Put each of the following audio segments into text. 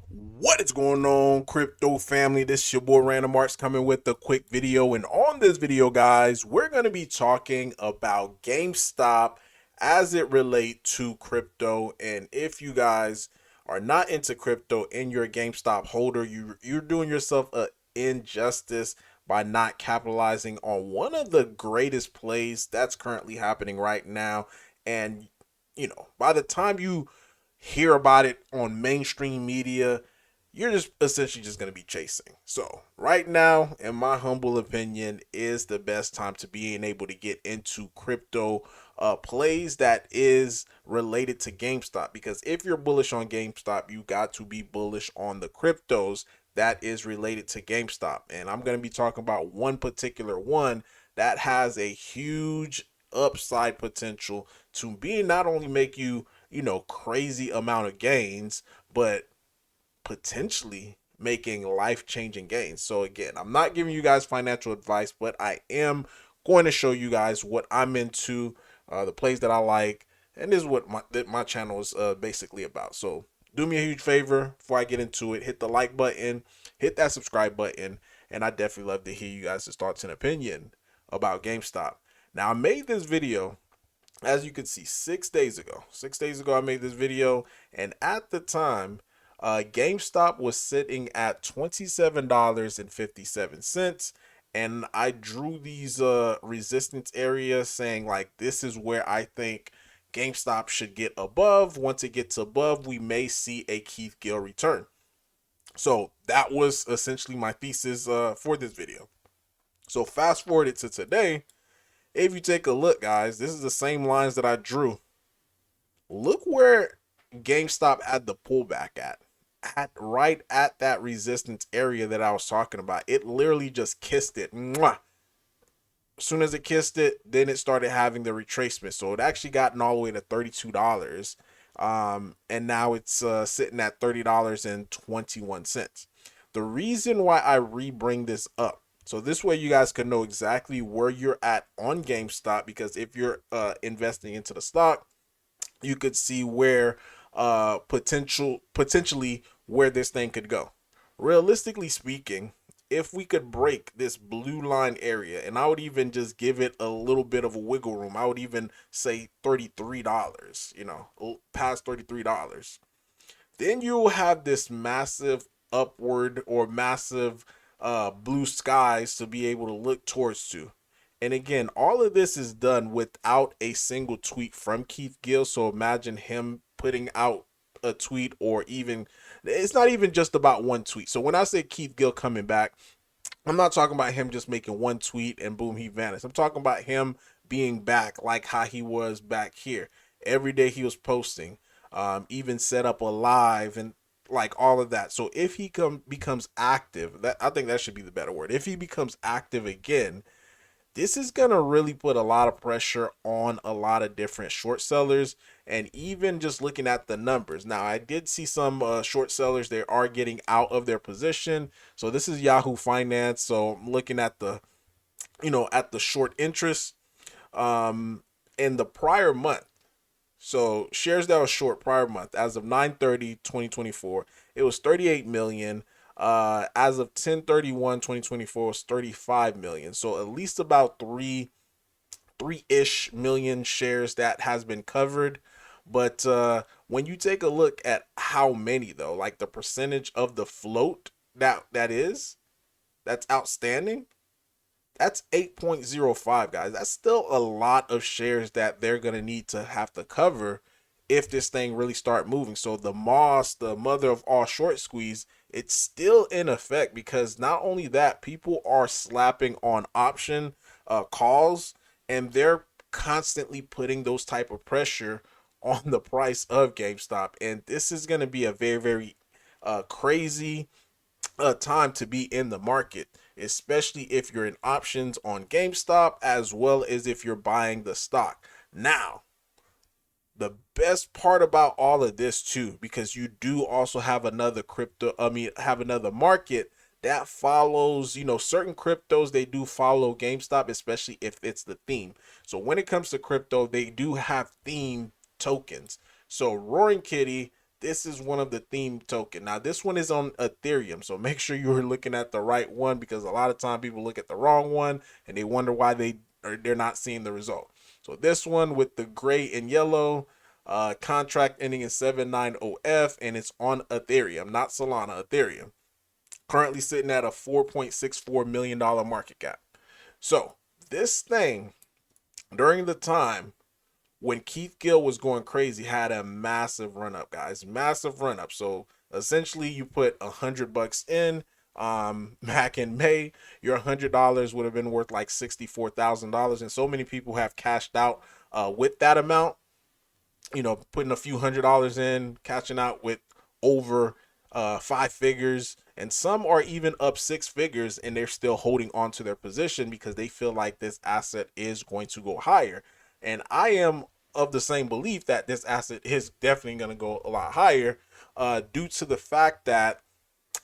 What is going on, crypto family? This is your boy Random Arts coming with a quick video. And on this video, guys, we're going to be talking about GameStop as it relates to crypto. And if you guys are not into crypto and you're a GameStop holder, you're doing yourself an injustice by not capitalizing on one of the greatest plays that's currently happening right now. And by the time you hear about it on mainstream media, you're just essentially just going to be chasing. So right now, in my humble opinion, is the best time to being able to get into crypto plays that is related to GameStop. Because if you're bullish on GameStop, you got to be bullish on the cryptos that is related to GameStop. And I'm going to be talking about one particular one that has a huge upside potential to be not only make you crazy amount of gains, but potentially making life-changing gains. So again, I'm not giving you guys financial advice, but I am going to show you guys what I'm into, the plays that I like, and this is what my channel is basically about. So do me a huge favor before I get into it. Hit the like button, hit that subscribe button, and I definitely love to hear you guys' thoughts and opinion about GameStop. Now, I made this video, as you can see, 6 days ago. 6 days ago, I made this video, and at the time, GameStop was sitting at $27.57, and I drew these resistance areas saying like this is where I think GameStop should get above. Once it gets above, we may see a Keith Gill return. So that was essentially my thesis for this video. So fast forward it to today. If you take a look, guys, this is the same lines that I drew. Look where GameStop had the pullback at right at that resistance area that I was talking about. It literally just kissed it. Mwah. As soon as it kissed it, then it started having the retracement. So it actually gotten all the way to $32. And now it's sitting at $30.21. The reason why I re-bring this up, so this way you guys can know exactly where you're at on GameStop, because if you're investing into the stock, you could see where potentially where this thing could go. Realistically speaking, if we could break this blue line area, and I would even just give it a little bit of a wiggle room, I would even say $33, past $33. Then you'll have this massive upward or massive blue skies to be able to look towards to. And again, all of this is done without a single tweet from Keith Gill. So imagine him putting out a tweet, or even, it's not even just about one tweet. So when I say Keith Gill coming back, I'm not talking about him just making one tweet and boom, he vanished. I'm talking about him being back like how he was back here. Every day he was posting, even set up a live and like all of that. So if he becomes active, that I think that should be the better word. If he becomes active again, this is going to really put a lot of pressure on a lot of different short sellers. And even just looking at the numbers, now I did see some short sellers, they are getting out of their position. So this is Yahoo Finance. So I'm looking at the at the short interest in the prior month. So shares that was short prior month, as of 9/30/2024, it was 38 million. As of 10/31/2024, was 35 million. So at least about three-ish million shares that has been covered. But when you take a look at how many though, like the percentage of the float that's outstanding, that's 8.05, guys. That's still a lot of shares that they're going to need to have to cover if this thing really start moving. So the Moss, the mother of all short squeeze, it's still in effect, because not only that, people are slapping on option calls, and they're constantly putting those type of pressure on the price of GameStop. And this is going to be a very, very crazy time to be in the market, especially if you're in options on GameStop, as well as if you're buying the stock. Now, the best part about all of this too, because you do also have another have another market that follows, certain cryptos, they do follow GameStop, especially if it's the theme. So when it comes to crypto, they do have theme tokens. So Roaring Kitty, this is one of the theme token. Now this one is on Ethereum, so make sure you're looking at the right one, because a lot of time people look at the wrong one and they wonder why they're not seeing the result. So this one with the gray and yellow contract ending in 790F, and it's on Ethereum, not Solana, Ethereum. Currently sitting at a $4.64 million market cap. So this thing, during the time when Keith Gill was going crazy, had a massive run up, guys. Massive run up. So essentially, you put $100 in back in May, your $100 would have been worth like $64,000, and so many people have cashed out with that amount. You know, putting a few $100s in, catching out with over five figures, and some are even up six figures, and they're still holding on to their position because they feel like this asset is going to go higher. And I am of the same belief that this asset is definitely going to go a lot higher, due to the fact that,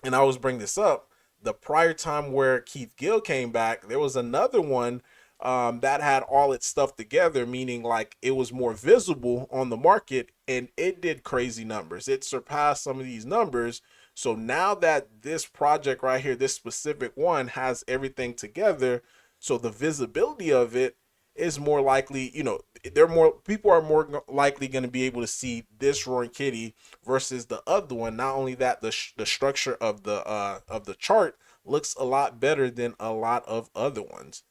and I always bring this up, the prior time where Keith Gill came back, there was another one that had all its stuff together, meaning like it was more visible on the market, and it did crazy numbers. It surpassed some of these numbers. So now that this project right here, this specific one, has everything together, so the visibility of it is more likely, you know, they're more, people are more likely going to be able to see this Roaring Kitty versus the other one. Not only that, the structure of the chart looks a lot better than a lot of other ones.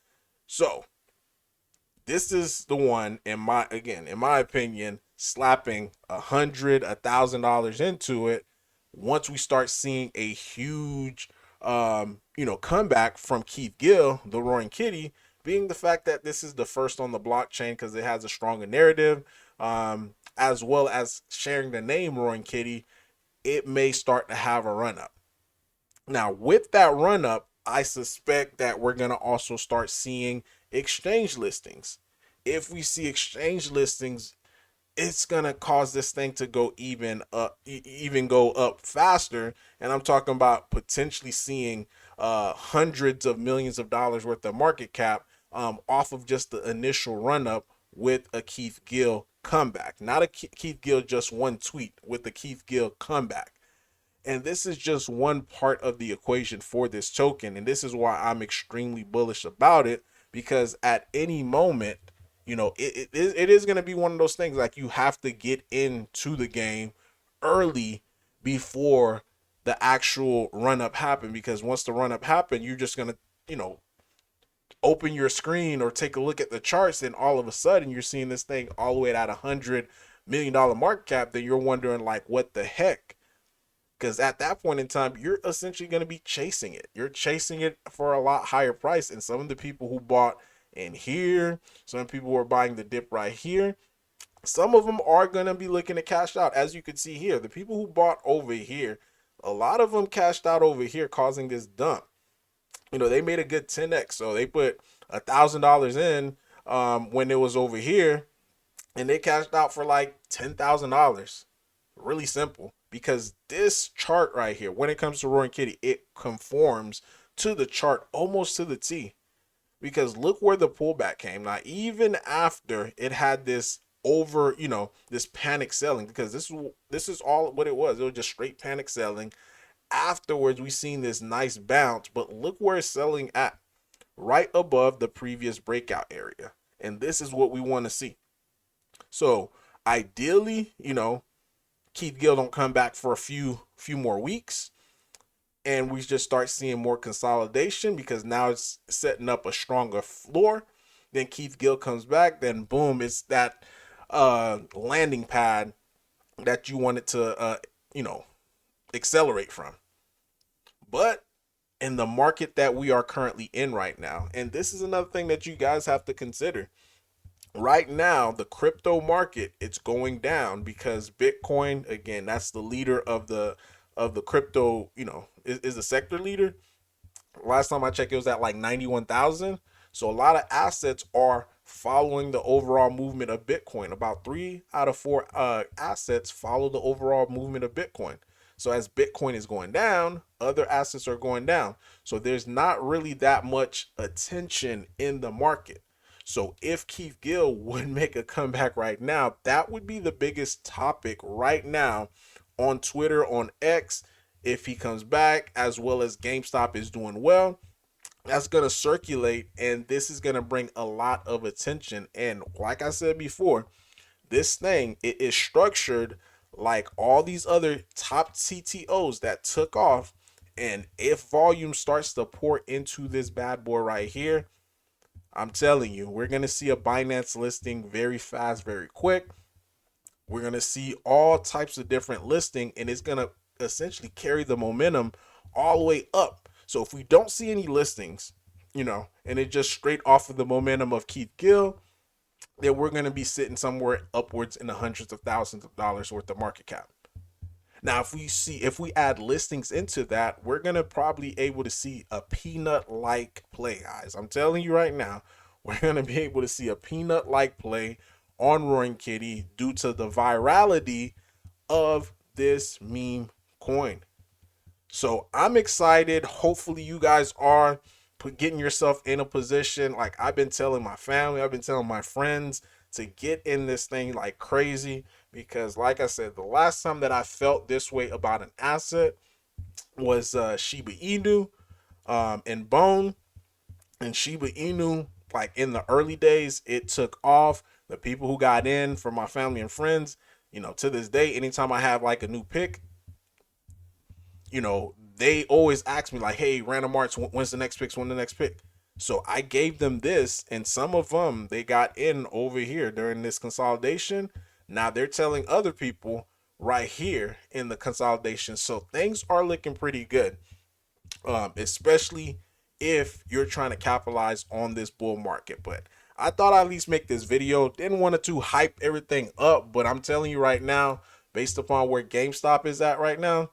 So this is the one, in my, again, in my opinion, slapping $100,000 into it. Once we start seeing a huge comeback from Keith Gill, the Roaring Kitty, being the fact that this is the first on the blockchain because it has a stronger narrative, as well as sharing the name Roaring Kitty, it may start to have a run up. Now, with that run up, I suspect that we're going to also start seeing exchange listings. If we see exchange listings, it's going to cause this thing to go even up, even go up faster. And I'm talking about potentially seeing hundreds of millions of dollars worth of market cap off of just the initial run up with a Keith Gill comeback. Not a Keith Gill just one tweet, with the Keith Gill comeback. And this is just one part of the equation for this token. And this is why I'm extremely bullish about it, because at any moment, you know, it is going to be one of those things like you have to get into the game early before the actual run up happen. Because once the run up happen, you're just going to, you know, open your screen or take a look at the charts, and all of a sudden you're seeing this thing all the way at $100 million market cap. Then you're wondering like, what the heck? Because at that point in time, you're essentially going to be chasing it. You're chasing it for a lot higher price. And some of the people who bought in here, some people who are buying the dip right here, some of them are going to be looking to cash out. As you can see here, the people who bought over here, a lot of them cashed out over here, causing this dump. You know, they made a good 10x. So they put $1,000 in when it was over here, and they cashed out for like $10,000. Really simple, because this chart right here, when it comes to Roaring Kitty, it conforms to the chart almost to the T. Because look where the pullback came. Now, even after it had this over, you know, this panic selling, because this is all what it was. It was just straight panic selling. Afterwards, we seen this nice bounce, but look where it's selling at, right above the previous breakout area. And this is what we want to see. So ideally, you know, Keith Gill don't come back for a few more weeks, and we just start seeing more consolidation, because now it's setting up a stronger floor. Then Keith Gill comes back, then boom, it's that landing pad that you wanted to accelerate from. But in the market that we are currently in right now, and this is another thing that you guys have to consider. Right now, the crypto market, it's going down because Bitcoin, again, that's the leader of the crypto, you know, is the sector leader. Last time I checked, it was at like 91,000. So a lot of assets are following the overall movement of Bitcoin. About 3 out of 4 assets follow the overall movement of Bitcoin. So as Bitcoin is going down, other assets are going down. So there's not really that much attention in the market. So if Keith Gill would make a comeback right now, that would be the biggest topic right now on Twitter, on X, if he comes back, as well as GameStop is doing well, that's going to circulate, and this is going to bring a lot of attention. And like I said before, this thing, it is structured like all these other top CTOs that took off. And if volume starts to pour into this bad boy right here, I'm telling you, we're going to see a Binance listing very fast, very quick. We're going to see all types of different listing, and it's going to essentially carry the momentum all the way up. So if we don't see any listings, and it just straight off of the momentum of Keith Gill, then we're going to be sitting somewhere upwards in the hundreds of thousands of dollars worth of market cap. Now, if we add listings into that, we're going to probably able to see a peanut like play, guys. I'm telling you right now, we're going to be able to see a peanut like play on Roaring Kitty due to the virality of this meme coin. So I'm excited. Hopefully you guys are getting yourself in a position. Like I've been telling my family, I've been telling my friends to get in this thing like crazy, because like I said, the last time that I felt this way about an asset was Shiba Inu and Bone. And Shiba Inu, like in the early days, it took off. The people who got in from my family and friends, to this day, anytime I have like a new pick, they always ask me like, hey, Random Arts, when's the next pick? When's the next pick? So I gave them this, and some of them, they got in over here during this consolidation. Now they're telling other people right here in the consolidation. So things are looking pretty good, especially if you're trying to capitalize on this bull market. But I thought I'd at least make this video. Didn't want to hype everything up, but I'm telling you right now, based upon where GameStop is at right now,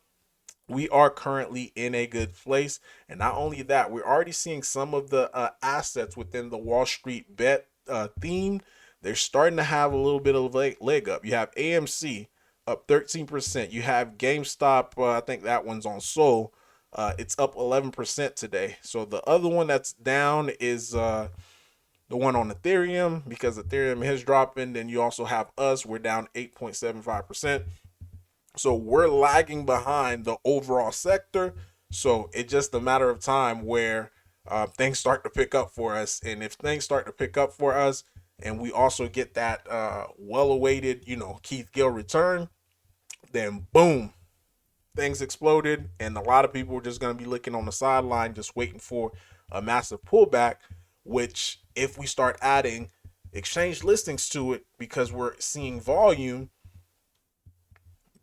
we are currently in a good place. And not only that, we're already seeing some of the assets within the Wall Street bet theme. They're starting to have a little bit of leg up. You have AMC up 13%. You have GameStop, I think that one's on Sol. It's up 11% today. So the other one that's down is the one on Ethereum, because Ethereum is dropping. Then you also have us. We're down 8.75%. So we're lagging behind the overall sector. So it's just a matter of time where things start to pick up for us. And if things start to pick up for us, and we also get that well-awaited, Keith Gill return, then boom, things exploded. And a lot of people are just going to be looking on the sideline, just waiting for a massive pullback, which if we start adding exchange listings to it, because we're seeing volume,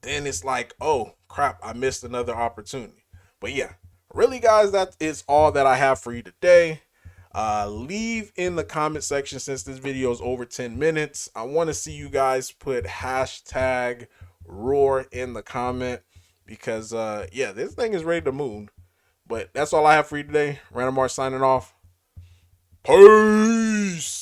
then it's like, oh crap, I missed another opportunity. But yeah, really guys, that is all that I have for you today. Leave in the comment section, since this video is over 10 minutes, I want to see you guys put hashtag roar in the comment, because yeah, this thing is ready to move. But that's all I have for you today. Random Art signing off. Peace.